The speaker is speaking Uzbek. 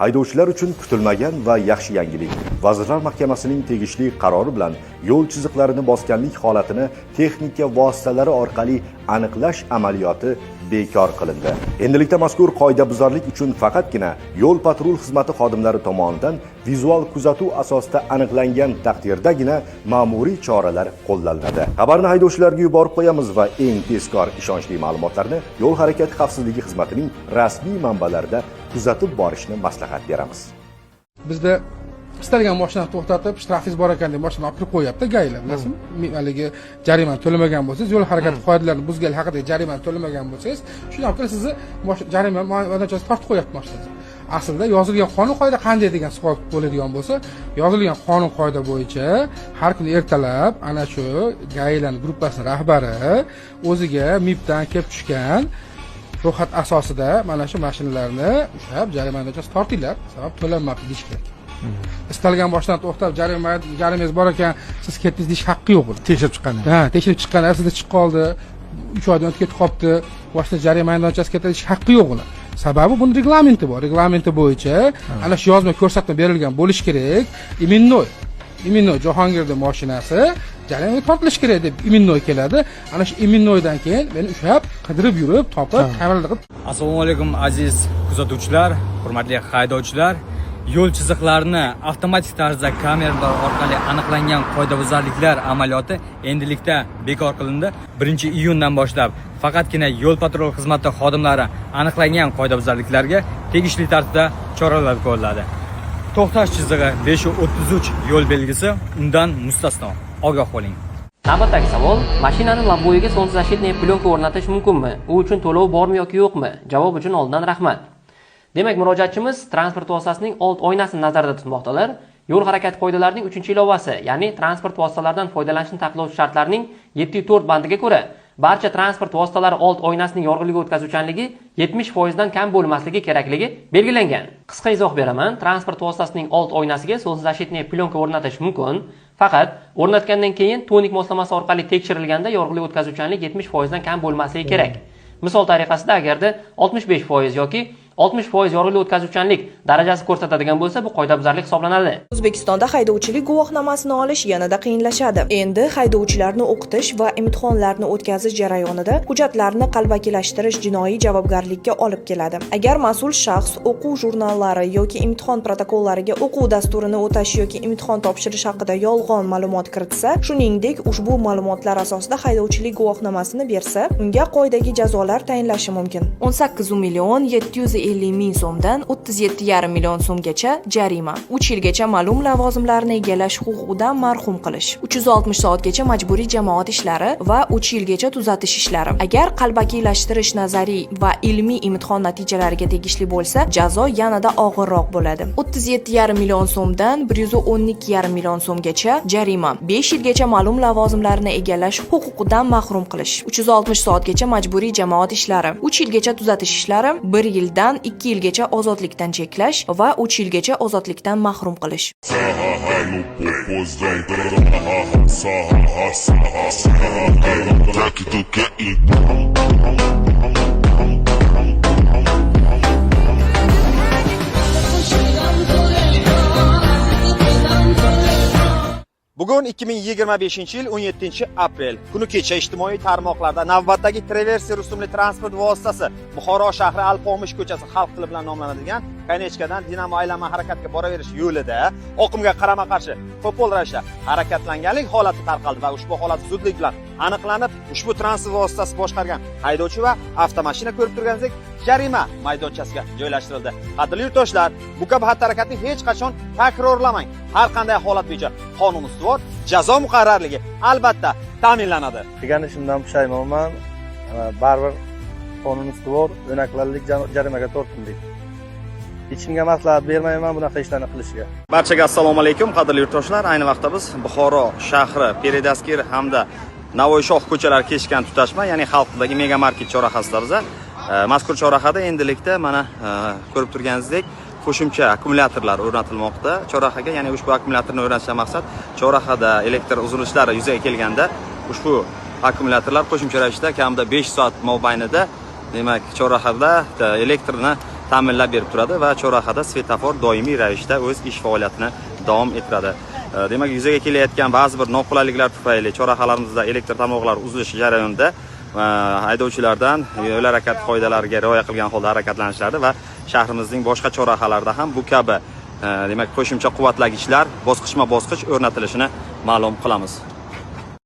Haydovchilar uchun kutilmagan va yaxshi yangilik. Vazirlar Mahkamasining tegishli qarori bilan yo'l chiziqlarini bosganlik holatini texnika vositalari orqali aniqlash amaliyoti bekor qilindi. Endilikda mazkur qoidabuzarlik uchun faqatgina yo'l patrul xizmati xodimlari tomonidan vizual kuzatuv asosida aniqlangan taqdirdagina ma'muriy choralar qo'llaniladi. Xabarni haydovchilarga yuborib qo'yamiz va eng tezkor ishonchli ma'lumotlarni yo'l harakati xavfsizligi xizmatining rasmiy manbalarida kuzatib borishni maslahat beramiz. Bizda istalgan mashinani to'xtatib, shtrafingiz bor ekan deb mashinani olib kirib qo'yapti, gaylar, bilasizmi? Haligi jarimani to'lamagan bo'lsangiz, yo'l harakati qoidalarini buzgan haqida jarimani to'lamagan bo'lsangiz, shuni olib kelib sizni jarima maydonchasiga tortib qo'yapti mashinangiz. Aslida yozilgan qonun qoida qanday degan savol bo'ladigan bo'lsa, yozilgan qonun qoida bo'yicha har kuni ertalab ana shu gaylarning gruppasining rahbari o'ziga MIBdan kelib tushgan ro'yxat asosida mana shu mashinalarni ushlab jarima maydonchasiga tortinglar, sabab to'lanmabdi deyish kerak. Istalgan boshdan to'xtab jarimangiz bor ekan, siz ketdingiz deyish haqqi yo'q. Tekshirib chiqqanda. Ha, tekshirib chiqqanda sizda chiqib qoldi, 3 oydan o'tib ketib qolibdi, boshda jarima maydonchasiga ketadi deyish haqqi yo'q ular. Sababi buni reglamenti bor. Reglamenti bo'yicha ana shu yozma ko'rsatma berilgan bo'lish kerak. Iminnoy Jahongirning mashinasi jarimaga tortilishi kerak deb iminnoy keladi. Ana shu iminnoydan keyin meni ushlab, qidirib yurib, topib, kameralar qilib. Assalomu alaykum aziz kuzatuvchilar, hurmatli haydovchilar. Yo'l chiziqlarini avtomatik tarzda kameralar orqali aniqlangan qoidabuzarliklar amaliyoti endilikda bekor qilindi. 1-iyundan boshlab faqatgina yo'l patrul xizmati xodimlari aniqlangan qoidabuzarliklarga tegishli tartibda choralar ko'riladi. To'xtash chizig'i 533 yo'l belgisi undan mustasno. Ogoh bo'ling. Navbatdagi savol: mashinani lamboyiga солнцезащитный plyonka o'rnatish mumkinmi? U uchun to'lov bormi yoki yo'qmi? Javob uchun oldindan rahmat. Demak, murojaatchimiz transport vositasining old oynasini nazarda tutmoqdalar. Yo'l harakati qoidalarining 3-ilovasi, ya'ni transport vositalaridan foydalanishni taqiqlovchi shartlarning 7.4 bandiga ko'ra, barcha transport vositalari old oynasining yorug'ligi o'tkazuvchanligi 70% dan kam bo'lmasligi kerakligi belgilangan. Qisqa izoh beraman. Transport vositasining old oynasiga солнцезащитный plyonka o'rnatish mumkin. Faqat o'rnatgandan keyin tonik moslamasi orqali tekshirilganda yorug'lik o'tkazuvchanlik 70% dan kam bo'lmasligi kerak. Misol tariqasida agarda 65% yoki 60% yorug'lik o'tkazuvchanlik darajasi ko'rsatadigan bo'lsa, bu qoidabuzarlik hisoblanadi. O'zbekistonda haydovchilik guvohnomasini olish yanada qiyinlashadi. Endi haydovchilarni o'qitish va imtihonlarni o'tkazish jarayonida hujjatlarni qalbakilashtirish jinoiy javobgarlikka olib keladi. Agar mas'ul shaxs o'quv jurnallari yoki imtihon protokollariga o'quv dasturini o'tash yoki imtihon topshirish haqida yolg'on ma'lumot kiritsa, shuningdek ushbu ma'lumotlar asosida haydovchilik guvohnomasini bersa, unga qoidagi jazolar tayinlashi mumkin. 18.750.000 so'mdan 37.5 million so'mgacha jarima, 3 yilgacha ma'lum lavozimlarni egallash huquqidan mahrum qilish, 360 soatgacha majburiy jamoat ishlari va 3 yilgacha tuzatish ishlari. Agar qalbakiylashtirish nazariy va ilmiy imtihon natijalariga tegishli bo'lsa, jazo yanada og'irroq bo'ladi. 37.5 million so'mdan 112.5 million so'mgacha jarima, 5 yilgacha ma'lum lavozimlarni egallash huquqidan mahrum qilish, 360 soatgacha majburiy jamoat ishlari, 3 yilgacha tuzatish ishlari, 1 yildan 2 yilgacha ozodlikdan cheklash va 3 yilgacha ozodlikdan mahrum qilish. Bugun 2025-yil 17-aprel kuni kecha ijtimoiy tarmoqlarda navbatdagi Traverse rusumli transport vositasi Buxoro shahri Alpomish ko'chasi xalq tili bilan nomlanadigan Konechkadan Dinamo aylanma harakatga boraverish yo'lida oqimga qarama-qarshi qo'pol ravishda harakatlanganlik holati tarqaldi va ushbu holat zudlik bilan aniqlanib, ushbu transport vositasi boshqargan haydovchi va avtomashina ko'rib turganingizdek jarima maydonchasiga joylashtirildi. Qadrli yurtdoshlar, bu kabi xatti-harakatni hech qachon takrorlamang. Har qanday holat bo'yicha qonun ustuvor, jazo muqarrarligi albatta ta'minlanadi. Degan ishimdan pushaymonman. Baribir qonun ustuvor, o'naklarlik jarimaga tortildik. Hech kimga maslahat bermayman bunaqa ishlarni qilishga. Barchaga assalomu alaykum, qadrli yurtdoshlar. Ayni vaqtda biz Buxoro shahri Peredaskir hamda Navoiyshoh ko'chalari kesishgan tutashma, ya'ni xalq tilidagi mega market chorrahasida mazkur chorrahada endilikda mana ko'rib turganingizdek qo'shimcha akkumulyatorlar o'rnatilmoqda. Chorrahaga, ya'ni ushbu akkumulyatorni o'rnatishdan maqsad chorrahada elektr uzilishlari yuzaga kelganda ushbu akkumulyatorlar qo'shimcha ravishda kamida 5 soat mobaynida, demak, chorrahada elektrni ta'minlab berib turadi va chorrahada svetofor doimiy ravishda o'z ish faoliyatini davom ettiradi. Demak, yuzaga kelayotgan ba'zi bir noqulayliklar tufayli chorrahalarimizda elektr tarmoqlari uzilishi jarayonida haydovchilardan yo'l harakati qoidalariga rioya qilgan holda harakatlanishlari va shahrimizning boshqa chorrahalarida ham bu kabi demak qo'shimcha quvvatlagichlar bosqichma-bosqich o'rnatilishini ma'lum qilamiz.